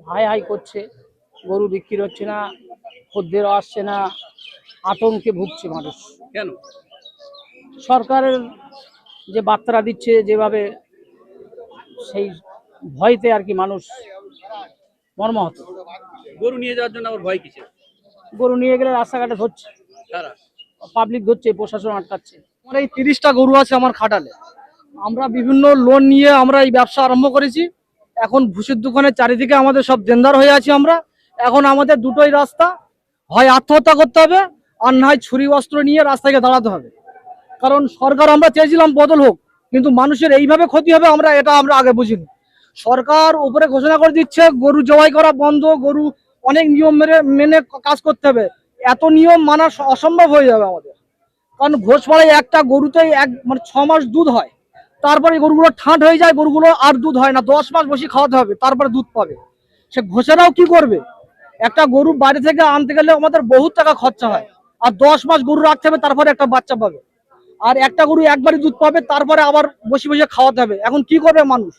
High high করছে, গরু বিক্রি হচ্ছে না, খদ্দেরও আসছে না, আতঙ্কে ভুগছে মানুষ। কেন? সরকারের যে বার্তাটা দিচ্ছে যেভাবে, সেই ভয়তে আর কি মানুষ মর্মাহত। গরু নিয়ে যাওয়ার জন্য আবার ভয় কিসের? গরু নিয়ে গেলে রাস্তাঘাটে ধরছে, কারা? পাবলিক ধরছে, প্রশাসন আটকাচ্ছে। আমার এই 30টা গরু আছে আমার খাটালে। আমরা বিভিন্ন লোন নিয়ে আমরা এই ব্যবসা আরম্ভ করেছি। এখন ভুসির দোকানের চারিদিকে আমাদের সব দেনদার হয়ে আছি আমরা। এখন আমাদের দুটোই রাস্তা, হয় আত্মহত্যা করতে হবে আর না হয় ছুরি অস্ত্র নিয়ে রাস্তায় দাঁড়াতে হবে। কারণ সরকার আমরা চেয়েছিলাম বদল হোক, কিন্তু মানুষের এইভাবে ক্ষতি হবে আমরা আগে বুঝিনি। সরকার উপরে ঘোষণা করে দিচ্ছে গরু জবাই করা বন্ধ, গরু অনেক নিয়ম মেনে কাজ করতে হবে। এত নিয়ম মানা অসম্ভব হয়ে যাবে আমাদের। কারণ ঘোষপাড়ায় একটা গরুতেই মানে 6 মাস দুধ হয়, তারপরে গরুগুলো ঠান্ড হয়ে যায়, গরুগুলো আর দুধ হয় না, 10 মাস বসে খাওয়াতে হবে তারপরে দুধ পাবে। সে ঘোষেরাও কি করবে? একটা গরু বাইরে থেকে আনতে গেলে আমাদের বহুত টাকা খরচা হয়, আর 10 মাস গরু রাখতে হবে, তারপরে একটা বাচ্চা পাবে। আর একটা গরু একবারই দুধ পাবে, তারপরে আবার বসে বসে খাওয়াতে হবে। এখন কি করবে মানুষ?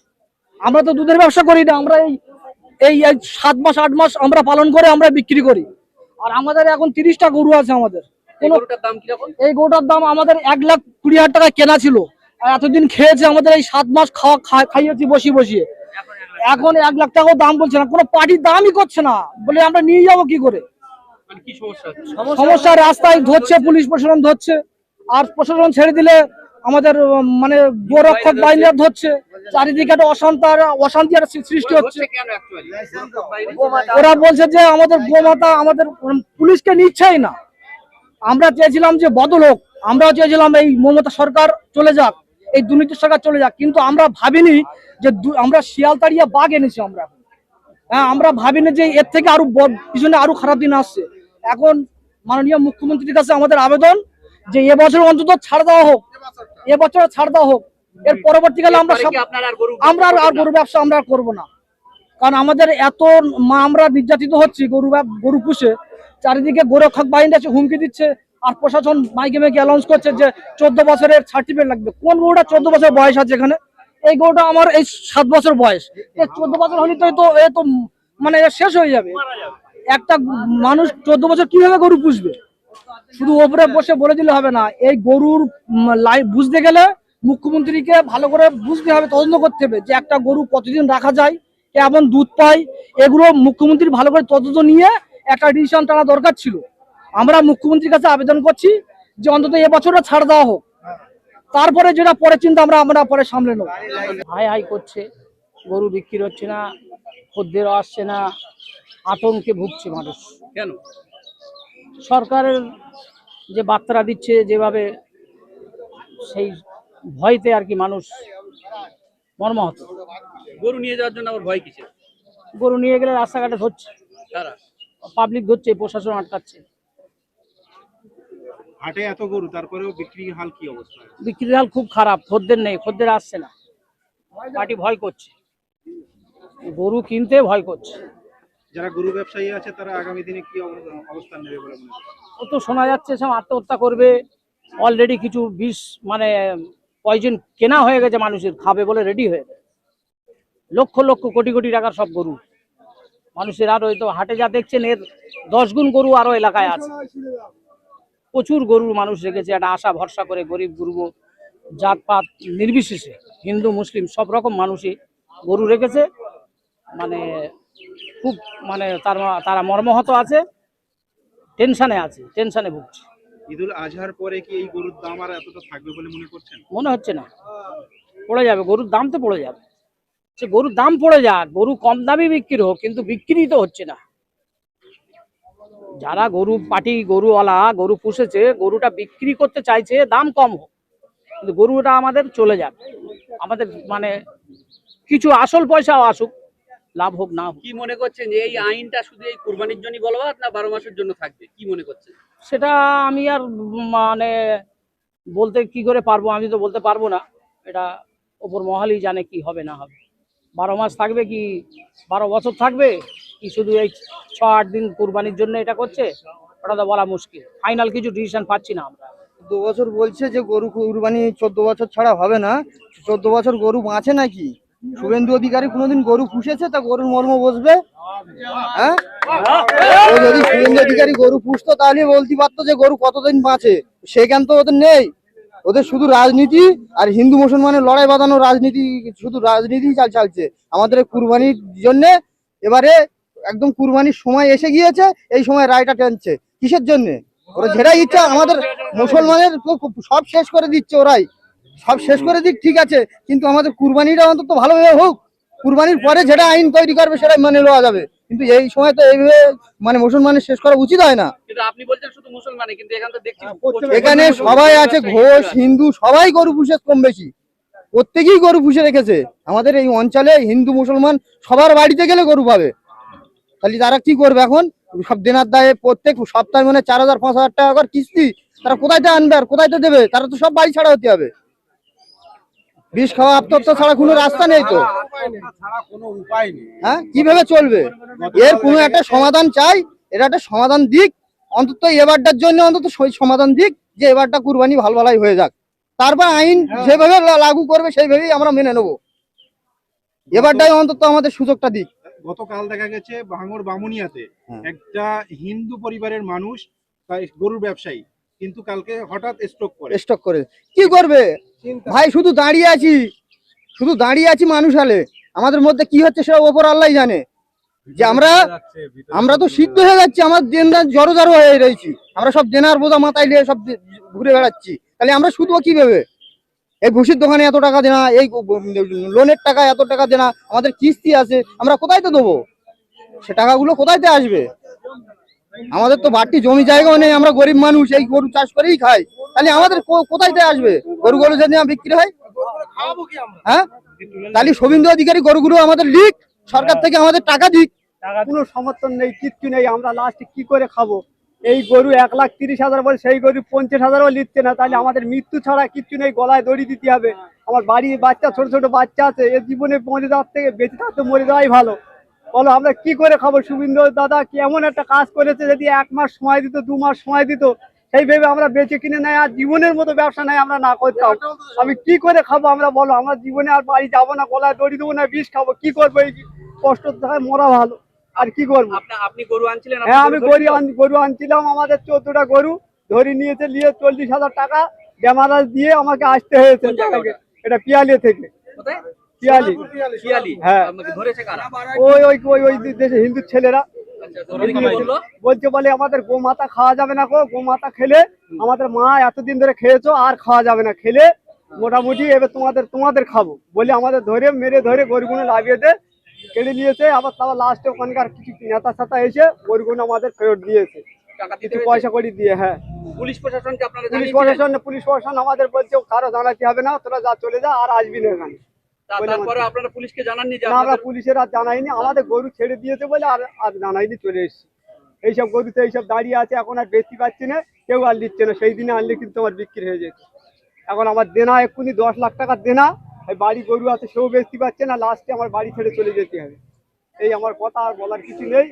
আমরা তো দুধের ব্যবসা করি না, আমরা এই 7 মাস 8 মাস আমরা পালন করে আমরা বিক্রি করি। আর আমাদের এখন 30টা গরু আছে আমাদের। এই গরুটার দাম কিরকম? এই গরুটার দাম আমাদের 1,20,000 টাকা কেনা ছিল, আর এতদিন খেয়েছে আমাদের, এই 7 মাস খাইয়েছি বসিয়ে বসিয়ে। এখন 1 লাখ টাকাও দাম বলছে না, কোনো পার্টির দামই করছে না, বলে আমরা নিয়ে যাবো কি করে? মানে কি সমস্যা হচ্ছে? সমস্যা রাস্তায় ধরছে, পুলিশ প্রশাসন ধরছে, আর প্রশাসন ছেড়ে দিলে আমাদের মানে গোরক্ষক বাহিনীরা ধরছে। চারিদিকে একটা অশান্তি আর সৃষ্টি হচ্ছে। কেন অ্যাকচুয়ালি? ওরা বলছে যে আমাদের গোমাতা আমাদের পুলিশকে নিচ্ছেই না। আমরা চেয়েছিলাম যে বদল হোক, আমরাও চেয়েছিলাম এই মমতা সরকার চলে যাক, এই দুর্নীতি সরকার চলে যাক, কিন্তু আমরা ভাবিনি যে আমরা শিয়াল তাড়িয়ে বাঘ এনেছি আমরা। হ্যাঁ, আমরা ভাবিনি যে এর থেকে আরো পিছনে আরো খারাপ দিন আসছে। এখন মাননীয় মুখ্যমন্ত্রীর কাছে আমাদের আবেদন যে এবছর অন্তত ছাড় দেওয়া হোক, এবছর ছাড় দেওয়া হোক। এর পরবর্তীকালে আমরা আর গরু ব্যবসা আমরা করবো না। কারণ আমাদের এত আমরা নির্যাতিত হচ্ছি গরু পুষে, চারিদিকে গোরক্ষক বাহিনী আছে, হুমকি দিচ্ছে, আর প্রশাসন মাইকে মাইকে অ্যানাউন্স করছে যে 14 বছরের সার্টিফিকেট লাগবে। কোন গরুটা 14 বছর বয়স আছে এখানে? এই গরুটা আমার এই 7 বছর বয়স, 14 বছর হলে তো এ তো মানে শেষ হয়ে যাবে। একটা মানুষ 14 বছর কিভাবে গরু পুষবে? শুধু ওপরে বসে বলে দিলে হবে না, এই গরুর লাইফ বুঝতে গেলে মুখ্যমন্ত্রীকে ভালো করে বুঝতে হবে, তদন্ত করতে হবে যে একটা গরু কতদিন রাখা যায়, কেমন দুধ পায়, এগুলো মুখ্যমন্ত্রী ভালো করে তদন্ত নিয়ে একটা ডিসিশন টানা দরকার ছিল। আমরা মুখ্যমন্ত্রীর কাছে আবেদন করছি যে অন্তত এবছরও ছাড় দেওয়া হোক, তারপরে যেটা পরে চিন্তা আমরা পরে সামলে নেব। হাই হাই করছে, গরু বিক্রি হচ্ছে না, খদ্দেরও আসছে না, আতঙ্কে ভুগছে মানুষ। কেন? সরকারের যে বার্তাটা দিচ্ছে যেভাবে, সেই ভয়তে আর কি মানুষ মর্মাহত। গরু নিয়ে যাওয়ার জন্য আবার ভয় কিসের? গরু নিয়ে গেলে রাস্তাঘাটে ধরছে, কারা? পাবলিক ধরছে, প্রশাসন আটকাচ্ছে। হাটে এত গরু, তারপরেও বিক্রির হাল কি অবস্থা? বিক্রির হাল খুব খারাপ, খদ্দের নেই, খদ্দের আসছে না, পার্টি ভয় করছে, গরু কিনতে ভয় করছে। যারা গরু ব্যবসায়ী আছে তারা আগামী দিনে কি অবস্থান নেবে বলে মনে হয়? ও তো শোনা যাচ্ছে সব আত্মহত্যা করবে। অলরেডি কিছু বিষ মানে পয়জন কেনা হয়ে গেছে, মানুষের খাবে বলে রেডি হয়ে গেছে। লক্ষ লক্ষ কোটি কোটি টাকার সব গরু মানুষের। আর ওই তো হাটে যা দেখছেন, এর 10 গুণ গরু আরো এলাকায় আছে। প্রচুর গরু মানুষ রেখেছে, একটা আশা ভরসা করে, গরিব গুরু জাতপাত নির্বিশেষে, হিন্দু মুসলিম সব রকম মানুষই গরু রেখেছে। মানে খুব মানে তারা মর্মাহত আছে, টেনশনে আছে, টেনশনে ভুগছে। ঈদুল আজহার পরে কি এই গরুর দাম আর এতটা থাকবে বলে মনে করছেন? মনে হচ্ছে না, পড়ে যাবে, গরুর দাম তো পড়ে যাবে। সে গরুর দাম পড়ে যাক, গরু কম দামে বিক্রি হোক, কিন্তু বিক্রি তো হচ্ছে না। যারা গরুওয়ালা গরু পুষেছে, গরুটা বিক্রি করতে চাইছে, দাম কম হোক, কিন্তু গরুটা আমাদের চলে যাক, আমাদের মানে কিছু আসল পয়সাও আসুক, লাভ হোক না হোক। কি মনে করছেন যে এই আইনটা শুধু এই কুরবানির জন্য বলবৎ না 12 মাসের জন্য থাকবে? কি মনে করছেন? সেটা আমি আর মানে বলতে কি করে পারবো, আমি তো বলতে পারবো না। এটা ওপর মহলই জানে কি হবে না হবে। 12 মাস থাকবে কি 12 বছর থাকবে, কি শুধু এই 6-8 দিন কুরবানির জন্য এটা করছে, ওটা তো বলা মুশকিল। ফাইনাল কিছু ডিসিশন পাচ্ছি না আমরা। 2 বছর বলছে যে গরু কুরবানি 14 বছর ছাড়া হবে না। 14 বছর গরু বাঁচে নাকি? শুভেন্দু অধিকারী কোনোদিন গরু পুষেছে? তা গরুর মর্ম বসবে, হ্যাঁ, ও যদি শুভেন্দু অধিকারী গরু পুষতো তাহলে বলতে পারতো যে গরু কতদিন বাঁচে। সেখান তো ওদের নেই, ওদের শুধু রাজনীতি আর হিন্দু মুসলমানের লড়াই বাঁধানো রাজনীতি, শুধু রাজনীতি চালছে আমাদের এই কুরবানির জন্য। এবারে একদম কুরবানির সময় এসে গিয়েছে, এই সময় রায়টা টেনছে কিসের জন্য? ওরা যেটা ইচ্ছা আমাদের মুসলমানের তো সব শেষ করে দিচ্ছে, ওরাই সব শেষ করে দিক ঠিক আছে, কিন্তু আমাদের কুরবানিটা অন্তত ভালোভাবে হোক। কুরবানির পরে যেটা আইন তৈরি করবে সেটা মানে নেওয়া যাবে, কিন্তু এই সময় তো এইভাবে মানে মুসলমানের শেষ করা উচিত হয় না। কিন্তু আপনি বলছেন শুধু মুসলমানে, কিন্তু এখানে তো দেখছি এখানে সবাই আছে, ঘোষ হিন্দু সবাই গরু পুষে কম বেশি, প্রত্যেকেই গরু পুষে রেখেছে। আমাদের এই অঞ্চলে হিন্দু মুসলমান সবার বাড়িতে গেলে গরু পাবে। তাহলে তারা কি করবে এখন? সব দেনার দায়ে প্রত্যেক সপ্তাহে মানে 4,000 5,000 টাকা করে কিস্তি, তারা কোথায় থেকে আনবে আর কোথায় থেকে দেবে? তারা তো সব বাড়ি ছাড়া হতে হবে। বিষ খাওয়া আত্মহত্যা ছাড়া কোনো রাস্তা নেই তো, হ্যাঁ কিভাবে চলবে? এর কোনো একটা সমাধান চাই, এটা একটা সমাধান দিক, অন্তত এবারটার জন্য অন্তত সমাধান দিক, যে এবারটা কুরবানি ভালো ভালোই হয়ে যাক, তারপর আইন যেভাবে লাগু করবে সেইভাবেই আমরা মেনে নেবো। এবারটাই অন্তত আমাদের সুযোগটা দিক। গতকাল দেখা গেছে ভাঙড় বামুনিয়াতে হ্যাঁ। একটা হিন্দু পরিবারের মানুষ গরুর ব্যবসায়ী কিন্তু কালকে হঠাৎ স্টক করে কি করবে ভাই? শুধু দাঁড়িয়ে আছি মানুষ হলে, আমাদের মধ্যে কি হচ্ছে সেটা ওপর আল্লাহ জানে। যে আমরা তো সিদ্ধ হয়ে যাচ্ছি, আমার দেনদার জড়ো জড়ো হয়ে রয়েছি, আমরা সব দেনার বোঝা মাথায় নিয়ে সব ঘুরে বেড়াচ্ছি। তাহলে আমরা শুধু কিভাবে? এই ভুসির দোকানে এত টাকা দেনা, এই লোনের টাকা এত টাকা দেনা, আমাদের কিস্তি আছে, আমরা কোথায় তো দেবো? সে টাকাগুলো কোথায় থেকে আসবে? আমাদের তো বাড়তি জমি জায়গাও নেই, আমরা গরিব মানুষ, এই গরু চাষ করেই খাই। তাহলে আমাদের কোথায় থেকে আসবে? গরুগুলো যদি বিক্রি হয়, হ্যাঁ তাহলে শুভেন্দু অধিকারী গরুগুলো আমাদের লিখ, সরকার থেকে আমাদের টাকা দিক। কোনো সমর্থন নেই, কিচ্ছু নেই, আমরা লাস্টে কি করে খাবো? এই গরু 1,30,000 বলে, সেই গরু 50,000ও নিচ্ছে না, তাহলে আমাদের মৃত্যু ছাড়া কিচ্ছু নেই, গলায় দড়ি দিতে হবে। আমার বাড়ির বাচ্চা, ছোট ছোট বাচ্চা আছে, এর জীবনে মরে যাওয়ার থেকে বেঁচে থাকতে মরে যাওয়াই ভালো। বলো আমরা কি করে খাবো? শুভেন্দু দাদা কি এমন একটা কাজ করেছে, যদি 1 মাস সময় দিত, 2 মাস সময় দিত, সেই ভেবে আমরা বেঁচে কিনে নেয় আর জীবনের মতো ব্যবসা নাই আমরা না করতাম। আমি কি করে খাবো আমরা? বলো, আমরা জীবনে আর বাড়ি যাবো না, গলায় দড়ি দেবো না, বিষ খাবো, কি করবো? এই কষ্ট থাকে মরা ভালো, আর কি করবো? আপনি গরু আনছিলেন? হ্যাঁ আমি গরু আনছিলাম, আমাদের 14টা গরু ধরে নিয়ে 40,000 টাকা ড্যামারাজ দিয়ে আমাকে আসতে হয়েছে। এটা পিয়ালি থেকে। পিয়ালি, হ্যাঁ। ওই দেশে হিন্দু ছেলেরা বলে আমাদের গোমাতা খাওয়া যাবে না, গোমাতা খেলে আমাদের মা এতদিন ধরে খেয়েছো, আর খাওয়া যাবে না, খেলে মোটামুটি এবার তোমাদের খাবো বলে আমাদের মেরে ধরে গরুগুলো লাভিয়ে কেড়ে নিয়েছে। আবার তারপর লাস্টে ওখানকার কিছু নেতা সাতা এসে গরুগুলো আমাদের ফেরত দিয়েছে, কিছু পয়সা করে দিয়ে। হ্যাঁ, পুলিশ প্রশাসনকে আপনারা পুলিশ প্রশাসন আমাদের বলছে কারো জানাতে হবে না, তোরা যা চলে যা, আর আসবি না এখানে। তারপরে আপনারা পুলিশকে জানাননি? না, আমরা পুলিশের আর জানাইনি, আমাদের গরু ছেড়ে দিয়েছে বলে আর জানাইনি, চলে এসেছি। এইসব গরুতে এইসব দাঁড়িয়ে আছে, এখন আর বেশি পাচ্ছি না, কেউ আর নিচ্ছে না। সেই দিনে আনলে কিন্তু আমার বিক্রি হয়ে যেত। এখন আমার দেনা এক্ষুনি 10 লাখ টাকার দেনা, বাড়ি গরু আছে সেও বেচতে পারছে না, লাস্টে আমার বাড়ি ছেড়ে চলে যেতে হবে। এই আমার কথা, আর বলার কিছু নেই।